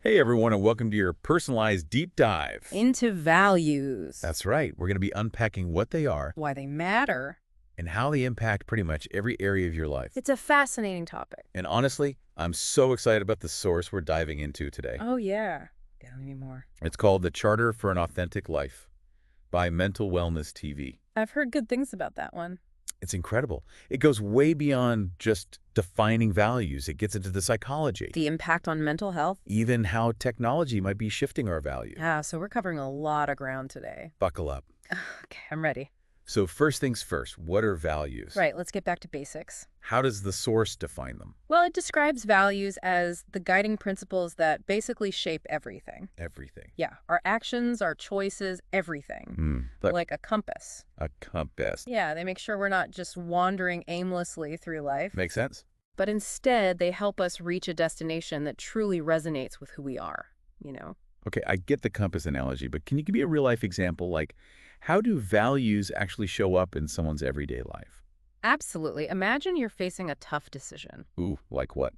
Hey everyone, and welcome to your personalized deep dive. Into values. That's right. We're going to be unpacking what they are Why they matter. and how they impact pretty much every area of your life. It's a fascinating topic. And honestly, I'm so excited about the source we're diving into today. Oh, yeah. Tell me more. It's called The Charter for an Authentic Life by Mental Wellness TV. I've heard good things about that one. It's incredible. It goes way beyond just defining values. It gets into the psychology, The impact on mental health. even how technology might be shifting our values. Yeah, so we're covering a lot of ground today. Buckle up. Okay, I'm ready. So first things first, what are values? Right, let's get back to basics. How does the source define them? Well, it describes values as the guiding principles that basically shape everything. Everything. Yeah, our actions, our choices, everything. Like a compass. A compass. Yeah, they make sure we're not just wandering aimlessly through life. Makes sense? But instead, they help us reach a destination that truly resonates with who we are, you know? Okay, I get the compass analogy, but can you give me a real-life example? Like, how do values actually show up in someone's everyday life? Absolutely. Imagine you're facing a tough decision. Ooh, like what?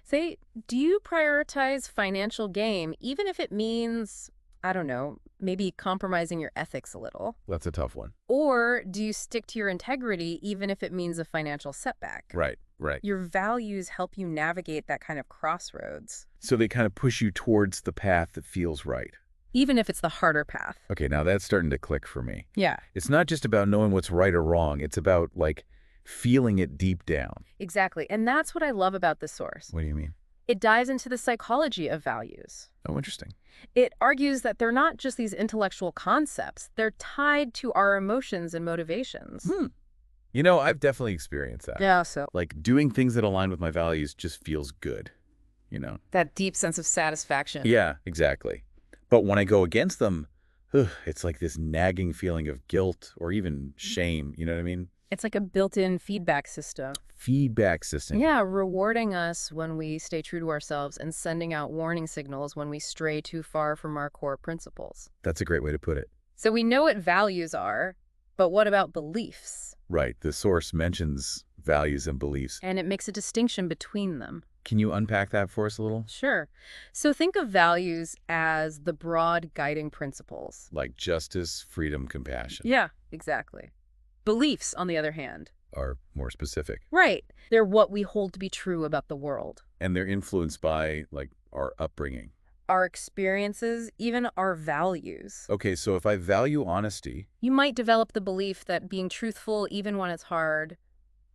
Say, do you prioritize financial gain, even if it means, I don't know, maybe compromising your ethics a little? That's a tough one. Or do you stick to your integrity, even if it means a financial setback? Right. Your values help you navigate that kind of crossroads, So they kind of push you towards the path that feels right. even if it's the harder path. Okay, now that's starting to click for me. Yeah, It's not just about knowing what's right or wrong. It's about, like, feeling it deep down. exactly. And that's what I love about this source. What do you mean? It dives into the psychology of values. Oh, interesting. It argues that they're not just these intellectual concepts. They're tied to our emotions and motivations. You know, I've definitely experienced that. Yeah, so Like, doing things that align with my values just feels good, you know? that deep sense of satisfaction. Yeah, exactly. But when I go against them, it's like this nagging feeling of guilt or even shame, you know what I mean? It's like a built-in feedback system. Feedback system. Yeah, rewarding us when we stay true to ourselves and sending out warning signals when we stray too far from our core principles. That's a great way to put it. So we know what values are, but what about beliefs? Right. The source mentions values and beliefs. And it makes a distinction between them. Can you unpack that for us a little? Sure. So think of values as the broad guiding principles. Like justice, freedom, compassion. Yeah, exactly. Beliefs, on the other hand. Are more specific. Right. They're what we hold to be true about the world. And they're influenced by, like, our upbringing. Our experiences, even our values. Okay, so if I value honesty, You might develop the belief that being truthful, even when it's hard,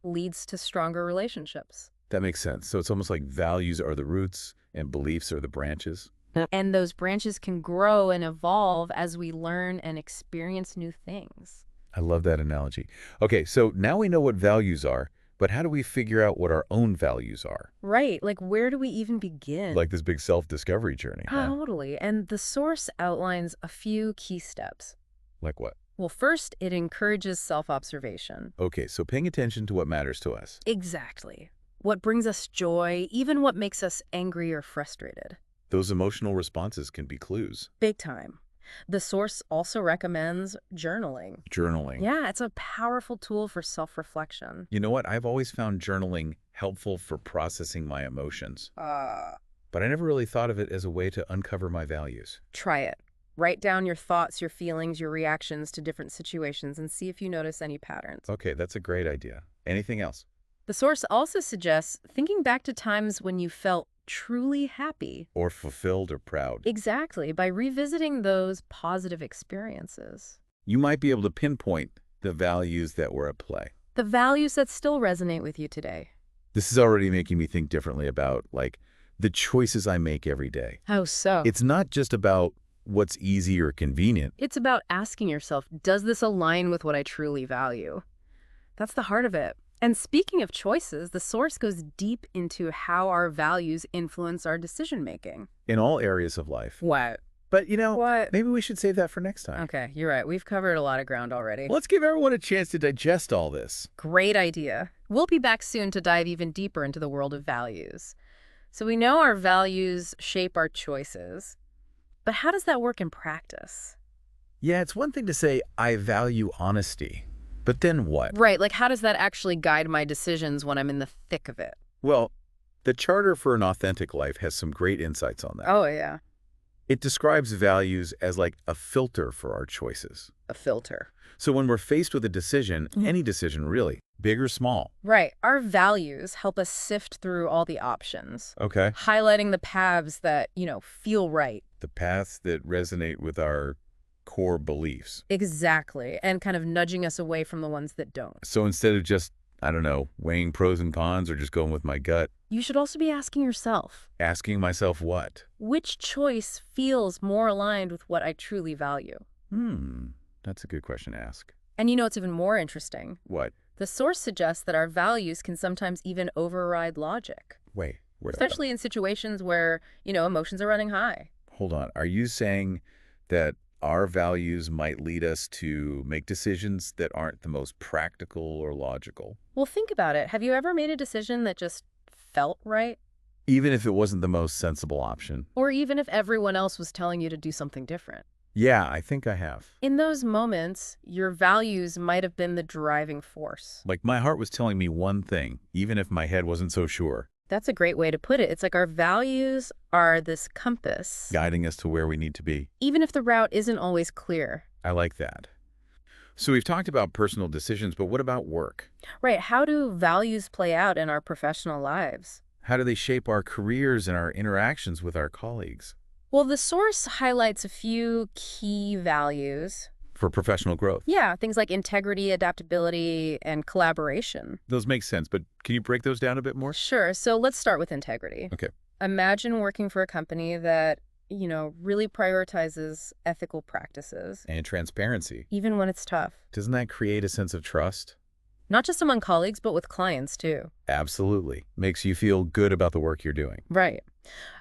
leads to stronger relationships. that makes sense. So it's almost like values are the roots and beliefs are the branches. And those branches can grow and evolve as we learn and experience new things. I love that analogy. Okay, so now we know what values are, but how do we figure out what our own values are? Right. Like, where do we even begin? Like this big self-discovery journey. Huh? Totally. And the source outlines a few key steps. Like what? Well, first, it encourages self-observation. Okay, so paying attention to what matters to us. Exactly. What brings us joy, even what makes us angry or frustrated. Those emotional responses can be clues. Big time. The source also recommends journaling. Journaling. Yeah, it's a powerful tool for self-reflection. You know what? I've always found journaling helpful for processing my emotions. But I never really thought of it as a way to uncover my values. Try it. Write down your thoughts, your feelings, your reactions to different situations, and see if you notice any patterns. Okay, that's a great idea. Anything else? The source also suggests thinking back to times when you felt truly happy. Or fulfilled or proud. Exactly, by revisiting those positive experiences. You might be able to pinpoint the values that were at play. The values that still resonate with you today. This is already making me think differently about, like, the choices I make every day. How so? It's not just about what's easy or convenient. It's about asking yourself, does this align with what I truly value? That's the heart of it. And speaking of choices, the source goes deep into how our values influence our decision-making. In all areas of life. What? But, you know, What? maybe we should save that for next time. Okay, you're right. We've covered a lot of ground already. Let's give everyone a chance to digest all this. Great idea. We'll be back soon to dive even deeper into the world of values. So we know our values shape our choices. But how does that work in practice? Yeah, it's one thing to say, I value honesty. But then what? Right, like how does that actually guide my decisions when I'm in the thick of it? Well, The Charter for an Authentic Life has some great insights on that. Oh, yeah. It describes values as like a filter for our choices. A filter. So when we're faced with a decision, any decision really, big or small. Right. Our values help us sift through all the options, Okay. highlighting the paths that, feel right. The paths that resonate with our core beliefs. Exactly. And kind of nudging us away from the ones that don't. So instead of just, I don't know, weighing pros and cons or just going with my gut, You should also be asking yourself, asking myself what? which choice feels more aligned with what I truly value? That's a good question to ask. And it's even more interesting. What? The source suggests that our values can sometimes even override logic, Wait, where? especially in situations where, emotions are running high. Hold on. Are you saying that our values might lead us to make decisions that aren't the most practical or logical? Well, think about it. Have you ever made a decision that just felt right? Even if it wasn't the most sensible option? Or even if everyone else was telling you to do something different? Yeah, I think I have. In those moments, your values might have been the driving force. Like my heart was telling me one thing, even if my head wasn't so sure, That's a great way to put it. It's like our values are this compass, guiding us to where we need to be. even if the route isn't always clear. I like that. So we've talked about personal decisions, but what about work? Right, how do values play out in our professional lives? How do they shape our careers and our interactions with our colleagues? Well, the source highlights a few key values. For professional growth. Yeah, things like integrity, adaptability, and collaboration. Those make sense, but can you break those down a bit more? Sure, so let's start with integrity. Okay. Imagine working for a company that, really prioritizes ethical practices, And transparency. even when it's tough. Doesn't that create a sense of trust? Not just among colleagues, but with clients, too. Absolutely. Makes you feel good about the work you're doing. Right.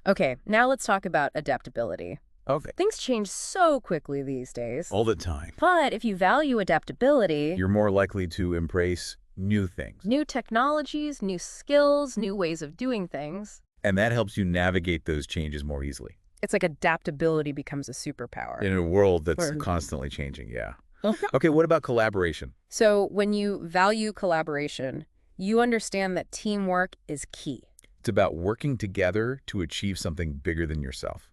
Okay, now let's talk about adaptability. Okay. Things change so quickly these days. All the time. But if you value adaptability, You're more likely to embrace new things. new technologies, new skills, new ways of doing things, And that helps you navigate those changes more easily. it's like adaptability becomes a superpower. In a world that's Or- constantly changing, yeah. Okay. Okay, what about collaboration? So when you value collaboration, you understand that teamwork is key. It's about working together to achieve something bigger than yourself.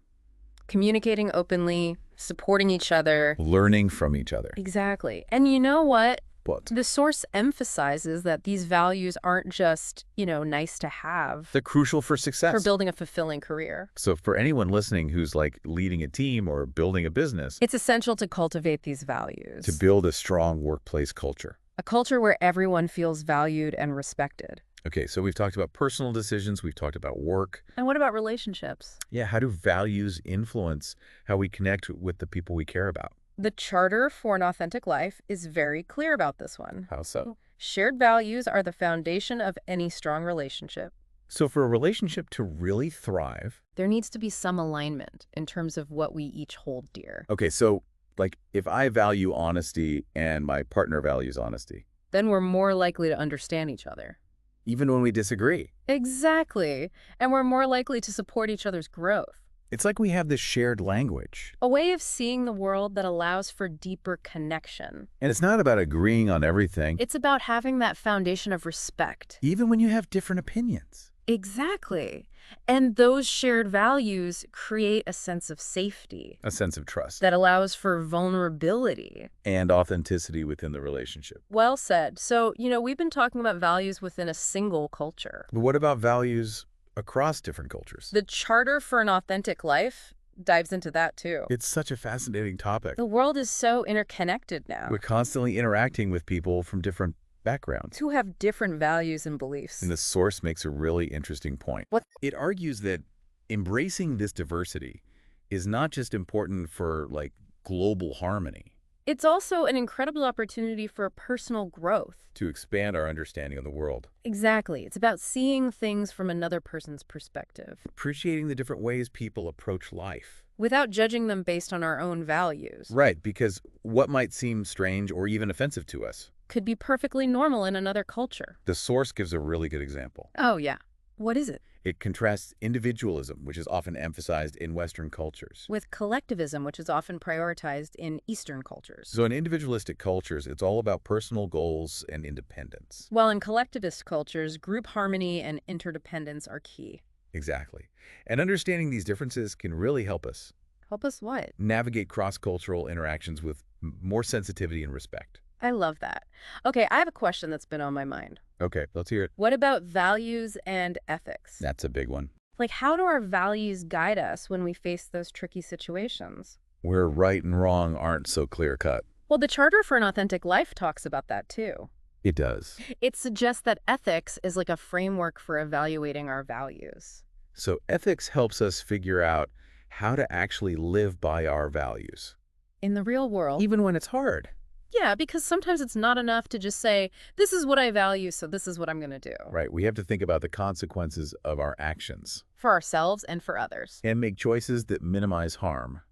Communicating openly, supporting each other. Learning from each other. Exactly. And you know what? But The source emphasizes that these values aren't just, nice to have they're crucial for success. for building a fulfilling career. So for anyone listening who's like leading a team or building a business, It's essential to cultivate these values. to build a strong workplace culture. A culture where everyone feels valued and respected. Okay, so we've talked about personal decisions, we've talked about work. And what about relationships? Yeah, how do values influence how we connect with the people we care about? The Charter for an Authentic Life is very clear about this one. How so? Shared values are the foundation of any strong relationship. So for a relationship to really thrive, There needs to be some alignment in terms of what we each hold dear. okay, so like if I value honesty and my partner values honesty, Then we're more likely to understand each other. even when we disagree, Exactly. And we're more likely to support each other's growth. it's like we have this shared language. A way of seeing the world that allows for deeper connection. And it's not about agreeing on everything, It's about having that foundation of respect. even when you have different opinions. Exactly. And those shared values create a sense of safety A sense of trust that allows for vulnerability. and authenticity within the relationship. Well said. So, we've been talking about values within a single culture. But what about values across different cultures? The Charter for an Authentic Life dives into that too. It's such a fascinating topic. The world is so interconnected now. We're constantly interacting with people from different backgrounds. Who have different values and beliefs. And the source makes a really interesting point. What? It argues that embracing this diversity is not just important for like global harmony, It's also an incredible opportunity for personal growth. to expand our understanding of the world, Exactly. It's about seeing things from another person's perspective appreciating the different ways people approach life. without judging them based on our own values. Right, because what might seem strange or even offensive to us, Could be perfectly normal in another culture. the source gives a really good example. Oh, yeah. What is it? It contrasts individualism, which is often emphasized in Western cultures. With collectivism, which is often prioritized in Eastern cultures. So in individualistic cultures, it's all about personal goals and independence. While in collectivist cultures, group harmony and interdependence are key. Exactly. And understanding these differences can really help us Help us what? navigate cross-cultural interactions with more sensitivity and respect. I love that. Okay, I have a question that's been on my mind. Okay, let's hear it. What about values and ethics? That's a big one. Like, how do our values guide us when we face those tricky situations? Where right and wrong aren't so clear-cut. Well, the Charter for an Authentic Life talks about that too. It does. It suggests that ethics is like a framework for evaluating our values. So ethics helps us figure out how to actually live by our values. In the real world, Even when it's hard. yeah, because sometimes it's not enough to just say, this is what I value, so this is what I'm going to do. Right, we have to think about the consequences of our actions For ourselves and for others, and make choices that minimize harm.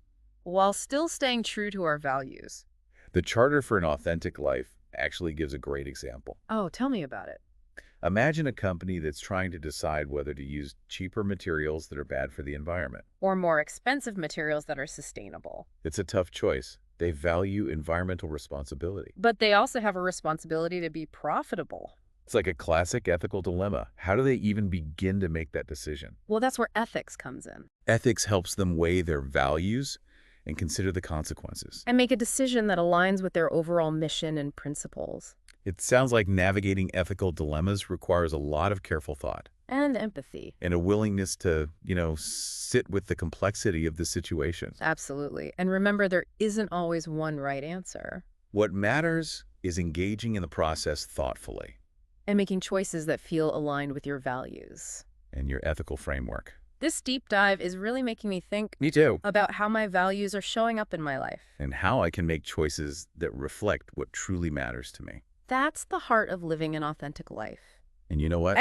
while still staying true to our values. The Charter for an Authentic Life actually gives a great example. Oh, tell me about it. Imagine a company that's trying to decide whether to use cheaper materials that are bad for the environment. Or more expensive materials that are sustainable. It's a tough choice. They value environmental responsibility. But they also have a responsibility to be profitable. It's like a classic ethical dilemma. How do they even begin to make that decision? Well, that's where ethics comes in. Ethics helps them weigh their values and consider the consequences. And make a decision that aligns with their overall mission and principles. It sounds like navigating ethical dilemmas requires a lot of careful thought And empathy. and a willingness to, sit with the complexity of the situation. Absolutely. And remember, there isn't always one right answer. What matters is engaging in the process thoughtfully And making choices that feel aligned with your values. and your ethical framework. This deep dive is really making me think Me too. about how my values are showing up in my life. And how I can make choices that reflect what truly matters to me. That's the heart of living an authentic life. And you know what?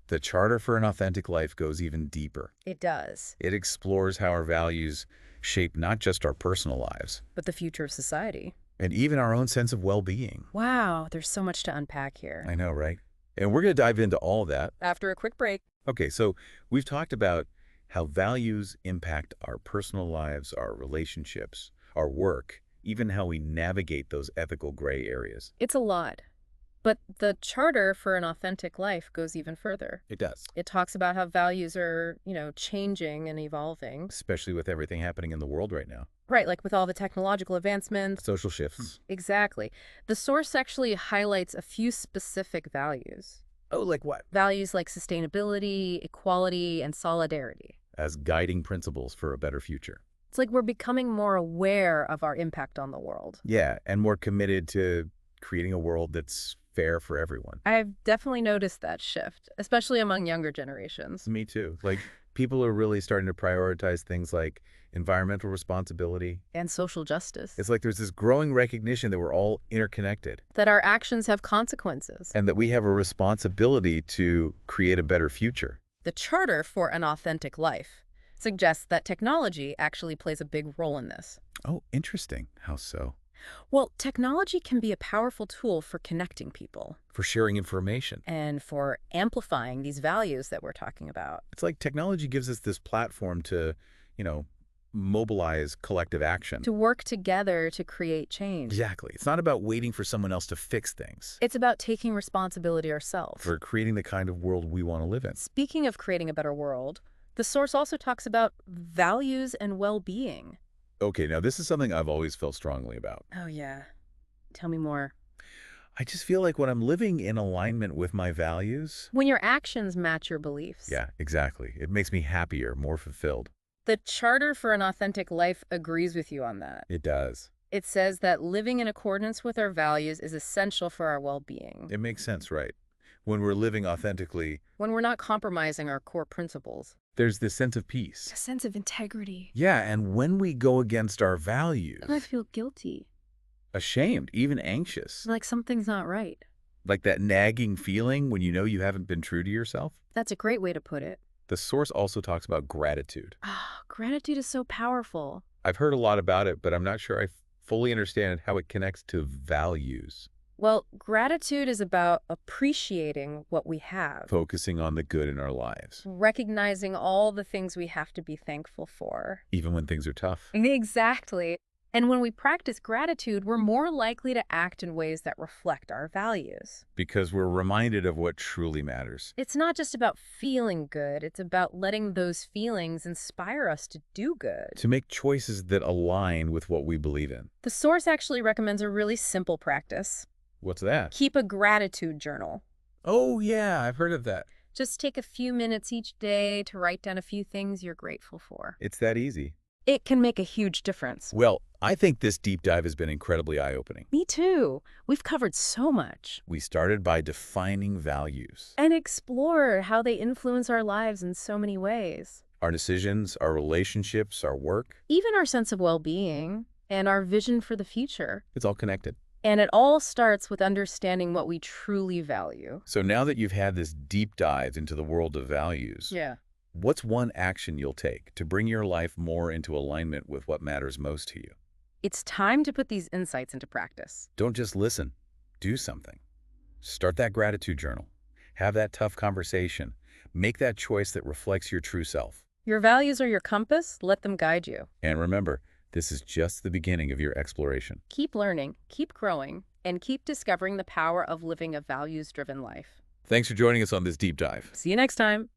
The Charter for an Authentic Life goes even deeper. It does. It explores how our values shape not just our personal lives, But the future of society. and even our own sense of well-being. Wow, there's so much to unpack here. I know, right? And we're going to dive into all of that. After a quick break. Okay, so we've talked about how values impact our personal lives, our relationships, our work, even how we navigate those ethical gray areas. It's a lot. But the Charter for an Authentic Life goes even further. It does. It talks about how values are, changing and evolving. Especially with everything happening in the world right now. Right, like with all the technological advancements. Social shifts. Exactly. The source actually highlights a few specific values. Oh, like what? Values like sustainability, equality, and solidarity. As guiding principles for a better future. It's like we're becoming more aware of our impact on the world. Yeah, and more committed to creating a world that's fair for everyone. I've definitely noticed that shift, especially among younger generations. Me too. Like, people are really starting to prioritize things like environmental responsibility. And social justice. It's like there's this growing recognition that we're all interconnected That our actions have consequences. and that we have a responsibility to create a better future. The Charter for an Authentic Life suggests that technology actually plays a big role in this. Oh, interesting. How so? Well, technology can be a powerful tool for connecting people For sharing information. and for amplifying these values that we're talking about. It's like technology gives us this platform to, mobilize collective action. To work together to create change. Exactly. It's not about waiting for someone else to fix things. It's about taking responsibility ourselves. For creating the kind of world we want to live in. Speaking of creating a better world, the source also talks about values and well-being. Okay, now this is something I've always felt strongly about. Oh, yeah. Tell me more. I just feel like when I'm living in alignment with my values. When your actions match your beliefs. Yeah, exactly. It makes me happier, more fulfilled. The Charter for an Authentic Life agrees with you on that. It does. It says that living in accordance with our values is essential for our well-being. It makes sense, right? When we're living authentically, When we're not compromising our core principles. there's this sense of peace. A sense of integrity. Yeah, and when we go against our values, I feel guilty. ashamed, even anxious, Like something's not right. like that nagging feeling when you know you haven't been true to yourself. That's a great way to put it. The source also talks about gratitude. Ah, gratitude is so powerful. I've heard a lot about it, but I'm not sure I fully understand how it connects to values. Well, gratitude is about appreciating what we have, Focusing on the good in our lives, recognizing all the things we have to be thankful for. even when things are tough. Exactly. And when we practice gratitude, we're more likely to act in ways that reflect our values. Because we're reminded of what truly matters. It's not just about feeling good, it's about letting those feelings inspire us to do good. To make choices that align with what we believe in. The source actually recommends a really simple practice. What's that? Keep a gratitude journal. Oh, yeah, I've heard of that. Just take a few minutes each day to write down a few things you're grateful for. It's that easy. It can make a huge difference. Well, I think this deep dive has been incredibly eye-opening. Me too. We've covered so much. We started by defining values. And explore how they influence our lives in so many ways. Our decisions, our relationships, our work. Even our sense of well-being and our vision for the future. It's all connected. And it all starts with understanding what we truly value. So now that you've had this deep dive into the world of values, Yeah. what's one action you'll take to bring your life more into alignment with what matters most to you? It's time to put these insights into practice. Don't just listen. Do something. Start that gratitude journal. Have that tough conversation. Make that choice that reflects your true self. Your values are your compass. Let them guide you. And remember, this is just the beginning of your exploration. Keep learning, keep growing, and keep discovering the power of living a values-driven life. Thanks for joining us on this deep dive. See you next time.